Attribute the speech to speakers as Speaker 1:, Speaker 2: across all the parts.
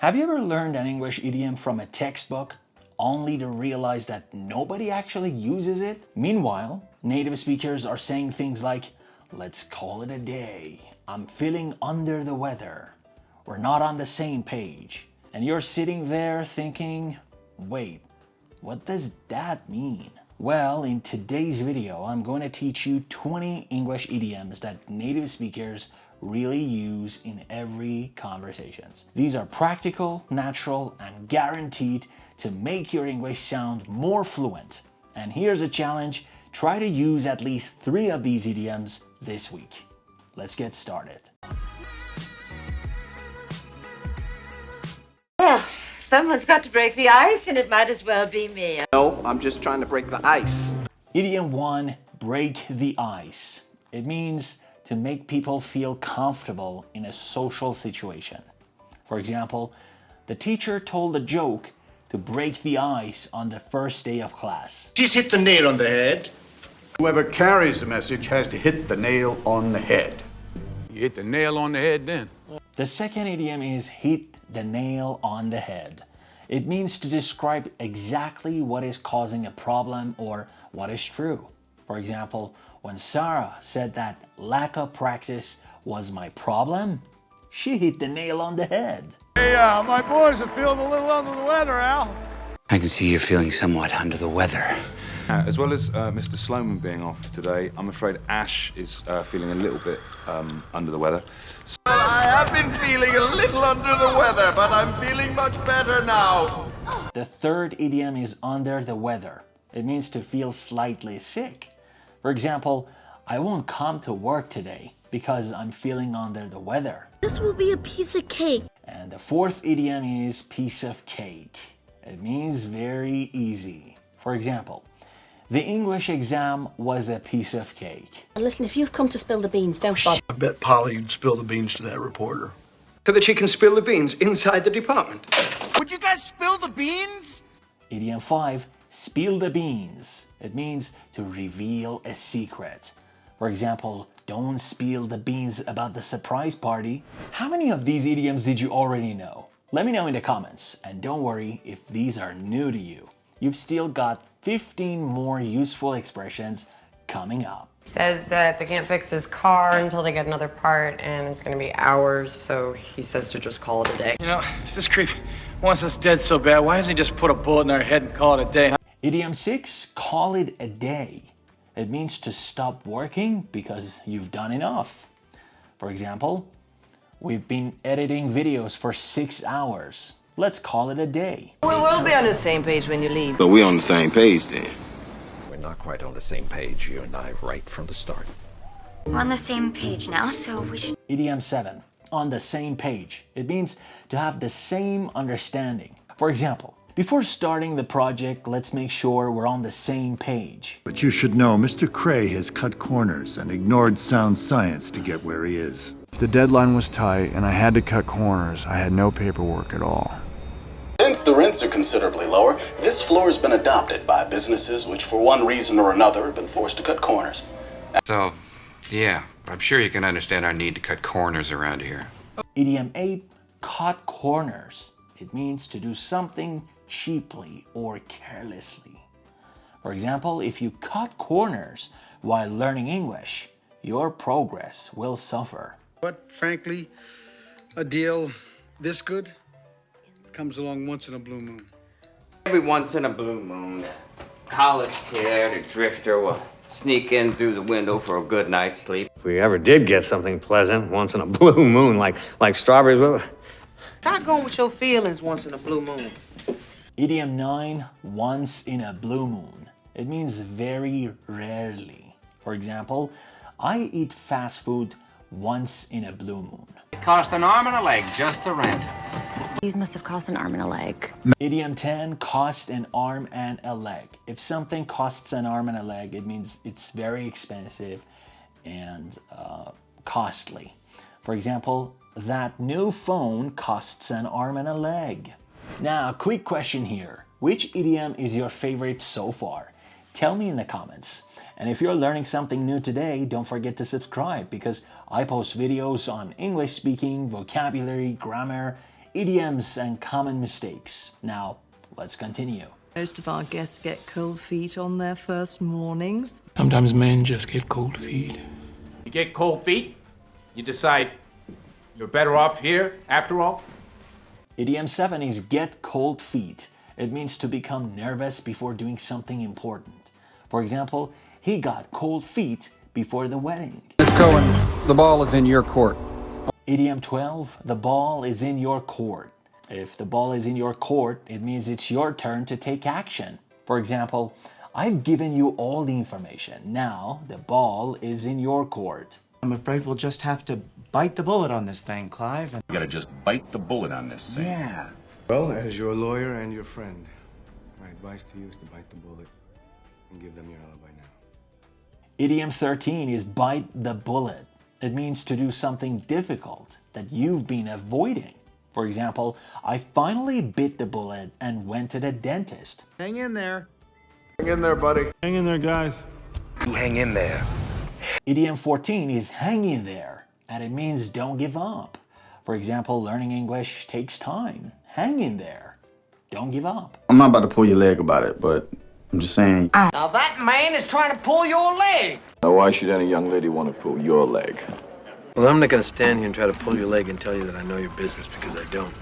Speaker 1: Have you ever learned an English idiom from a textbook only to realize that nobody actually uses it? Meanwhile, native speakers are saying things like, "Let's call it a day," "I'm feeling under the weather," "We're not on the same page." And you're sitting there thinking, wait, what does that mean? Well, in today's video, I'm going to teach you 20 English idioms that native speakers really use in every conversations. These are practical, natural, and guaranteed to make your English sound more fluent. And here's a challenge: try to use at least 3 of these idioms this week. Let's get started.
Speaker 2: Well, someone's got to break the ice, and it might as well be me.
Speaker 3: No, I'm just trying to break the ice.
Speaker 1: Idiom 1, break the ice. It means to make people feel comfortable in a social situation. For example, the teacher told a joke to break the ice on the first day of class.
Speaker 4: She's hit the nail on the head.
Speaker 5: Whoever carries the message has to hit the nail on the head.
Speaker 6: You hit the nail on the head then.
Speaker 1: The second idiom is hit the nail on the head. It means to describe exactly what is causing a problem or what is true. For example, when Sarah said that lack of practice was my problem, she hit the nail on the head.
Speaker 6: Hey, my boys are feeling a little under the weather, Al.
Speaker 7: I can see you're feeling somewhat under the weather.
Speaker 8: As well as Mr. Sloman being off today, I'm afraid Ash is feeling a little bit under the weather.
Speaker 3: I have been feeling a little under the weather, but I'm feeling much better now.
Speaker 1: The third idiom is under the weather. It means to feel slightly sick. For example, I won't come to work today because I'm feeling under the weather.
Speaker 9: This will be a piece of cake.
Speaker 1: And the fourth idiom is piece of cake. It means very easy. For example, the English exam was a piece of cake.
Speaker 10: Listen, if you've come to spill the beans, don't bother.
Speaker 4: I bet Polly would spill the beans to that reporter.
Speaker 3: So that she can spill the beans inside the department.
Speaker 4: Would you guys spill the beans?
Speaker 1: Idiom 5, spill the beans. It means to reveal a secret. For example, don't spill the beans about the surprise party. How many of these idioms did you already know? Let me know in the comments, and don't worry if these are new to you. You've still got 15 more useful expressions coming up.
Speaker 11: Says that they can't fix his car until they get another part, and it's gonna be hours, so he says to just call it a day.
Speaker 12: You know, if this creep wants us dead so bad, why doesn't he just put a bullet in our head and call it a day?
Speaker 1: Idiom 6, call it a day. It means to stop working because you've done enough. For example, we've been editing videos for 6 hours. Let's call it a day.
Speaker 10: We'll be on the same page when you leave.
Speaker 3: So we're on the same page then.
Speaker 4: We're not quite on the same page, you and I, right from the start.
Speaker 9: We're on the same page now, so we should...
Speaker 1: Idiom 7, on the same page. It means to have the same understanding. For example, before starting the project, let's make sure we're on the same page.
Speaker 5: But you should know, Mr. Cray has cut corners and ignored sound science to get where he is.
Speaker 13: If the deadline was tight and I had to cut corners, I had no paperwork at all.
Speaker 14: Since the rents are considerably lower, this floor has been adopted by businesses which for one reason or another have been forced to cut corners.
Speaker 7: So, yeah, I'm sure you can understand our need to cut corners around here.
Speaker 1: Idiom 8, cut corners. It means to do something cheaply or carelessly. For example, if you cut corners while learning English, your progress will suffer.
Speaker 4: But frankly, a deal this good comes along once in a blue moon.
Speaker 3: Every once in a blue moon, a college kid or drifter will sneak in through the window for a good night's sleep.
Speaker 15: If we ever did get something pleasant once in a blue moon, like strawberries, well...
Speaker 10: Try going with your feelings once in a blue moon.
Speaker 1: Idiom 9, once in a blue moon. It means very rarely. For example, I eat fast food once in a blue moon.
Speaker 12: It cost an arm and a leg just to rent.
Speaker 9: These must have cost an arm and a leg.
Speaker 1: Idiom 10, cost an arm and a leg. If something costs an arm and a leg, it means it's very expensive and costly. For example, that new phone costs an arm and a leg. Now, quick question here. Which idiom is your favorite so far? Tell me in the comments. And if you're learning something new today, don't forget to subscribe because I post videos on English speaking, vocabulary, grammar, idioms and common mistakes. Now, let's continue.
Speaker 16: Most of our guests get cold feet on their first mornings.
Speaker 17: Sometimes men just get cold feet.
Speaker 12: You get cold feet, you decide you're better off here after all.
Speaker 1: Idiom 7 is get cold feet. It means to become nervous before doing something important. For example, he got cold feet before the wedding.
Speaker 18: Miss Cohen, the ball is in your court.
Speaker 1: Idiom 12, the ball is in your court. If the ball is in your court, it means it's your turn to take action. For example, I've given you all the information. Now the ball is in your court.
Speaker 19: I'm afraid we'll just have to bite the bullet on this thing, Clive.
Speaker 20: You gotta just bite the bullet on this thing.
Speaker 19: Yeah.
Speaker 21: Well, as your lawyer and your friend, my advice to you is to bite the bullet and give them your alibi now.
Speaker 1: Idiom 13 is bite the bullet. It means to do something difficult that you've been avoiding. For example, I finally bit the bullet and went to the dentist.
Speaker 4: Hang in there.
Speaker 21: Hang in there, buddy.
Speaker 6: Hang in there, guys.
Speaker 21: You hang in there.
Speaker 1: Idiom 14 is hang in there, and it means don't give up. For example, learning English takes time. Hang in there. Don't give up.
Speaker 22: I'm not about to pull your leg about it, but I'm just saying.
Speaker 10: Now that man is trying to pull your leg.
Speaker 8: Now, why should any young lady want to pull your leg?
Speaker 21: Well, I'm not going to stand here and try to pull your leg and tell you that I know your business, because I don't.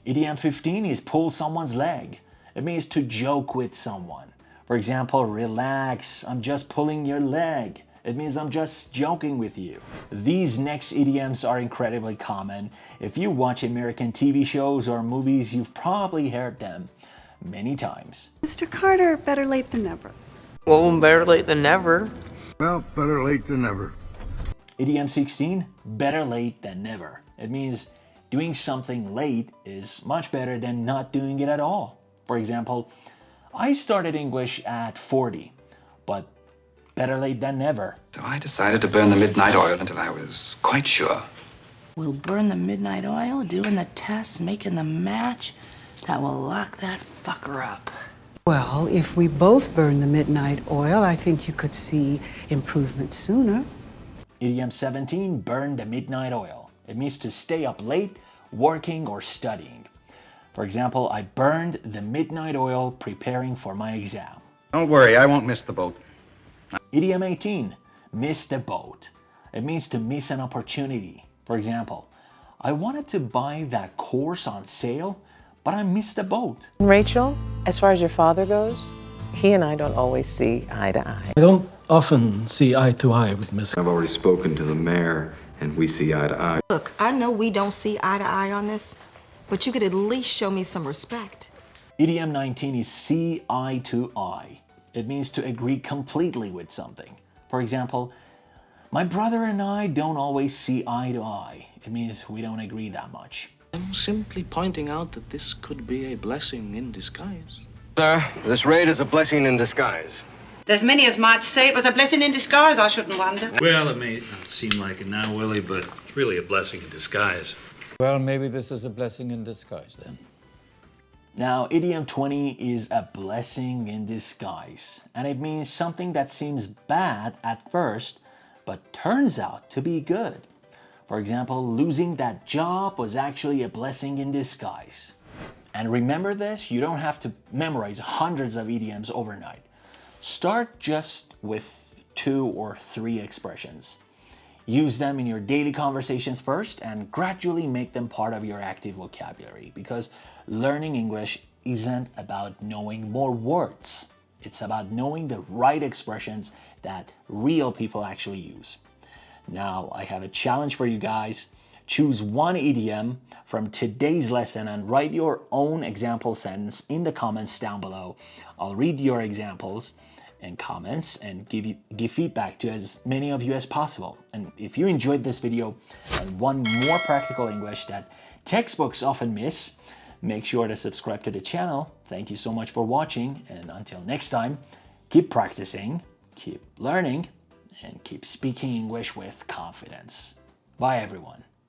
Speaker 1: Idiom 15 is pull someone's leg. It means to joke with someone. For example, relax, I'm just pulling your leg. It means I'm just joking with you. These next idioms are incredibly common. If you watch American TV shows or movies, you've probably heard them many times.
Speaker 23: Mr. Carter, better late than never.
Speaker 24: Well, better late than never.
Speaker 21: Well, better late than never.
Speaker 1: Idiom 16, better late than never. It means doing something late is much better than not doing it at all. For example, I started English at 40, but better late than never.
Speaker 25: So I decided to burn the midnight oil until I was quite sure.
Speaker 24: We'll burn the midnight oil, doing the tests, making the match. That will lock that fucker up.
Speaker 26: Well, if we both burn the midnight oil, I think you could see improvement sooner.
Speaker 1: Idiom 17, burn the midnight oil. It means to stay up late, working or studying. For example, I burned the midnight oil preparing for my exam.
Speaker 20: Don't worry, I won't miss the boat.
Speaker 1: Idiom 18, miss the boat. It means to miss an opportunity. For example, I wanted to buy that course on sale, but I missed the boat.
Speaker 10: Rachel, as far as your father goes, he and I don't always see eye to eye.
Speaker 17: I don't often see eye to eye with Miss.
Speaker 8: I've already spoken to the mayor, and we see eye to eye.
Speaker 10: Look, I know we don't see eye to eye on this, but you could at least show me some respect.
Speaker 1: Idiom 19 is see eye to eye. It means to agree completely with something. For example, my brother and I don't always see eye to eye. It means we don't agree that much.
Speaker 27: I'm simply pointing out that this could be a blessing in disguise.
Speaker 15: Sir, this raid is a blessing in disguise.
Speaker 2: There's many as might say it was a blessing in disguise, I shouldn't wonder.
Speaker 28: Well, it may not seem like it now, Willie, but it's really a blessing in disguise.
Speaker 29: Well, maybe this is a blessing in disguise then.
Speaker 1: Now, idiom 20 is a blessing in disguise, and it means something that seems bad at first, but turns out to be good. For example, losing that job was actually a blessing in disguise. And remember this, you don't have to memorize hundreds of idioms overnight. Start just with 2 or 3 expressions. Use them in your daily conversations first and gradually make them part of your active vocabulary, because learning English isn't about knowing more words. It's about knowing the right expressions that real people actually use. Now, I have a challenge for you guys. Choose one idiom from today's lesson and write your own example sentence in the comments down below. I'll read your examples and comments and give feedback to as many of you as possible. And if you enjoyed this video and want more practical English that textbooks often miss, make sure to subscribe to the channel. Thank you so much for watching, and until next time, keep practicing, keep learning, and keep speaking English with confidence. Bye everyone.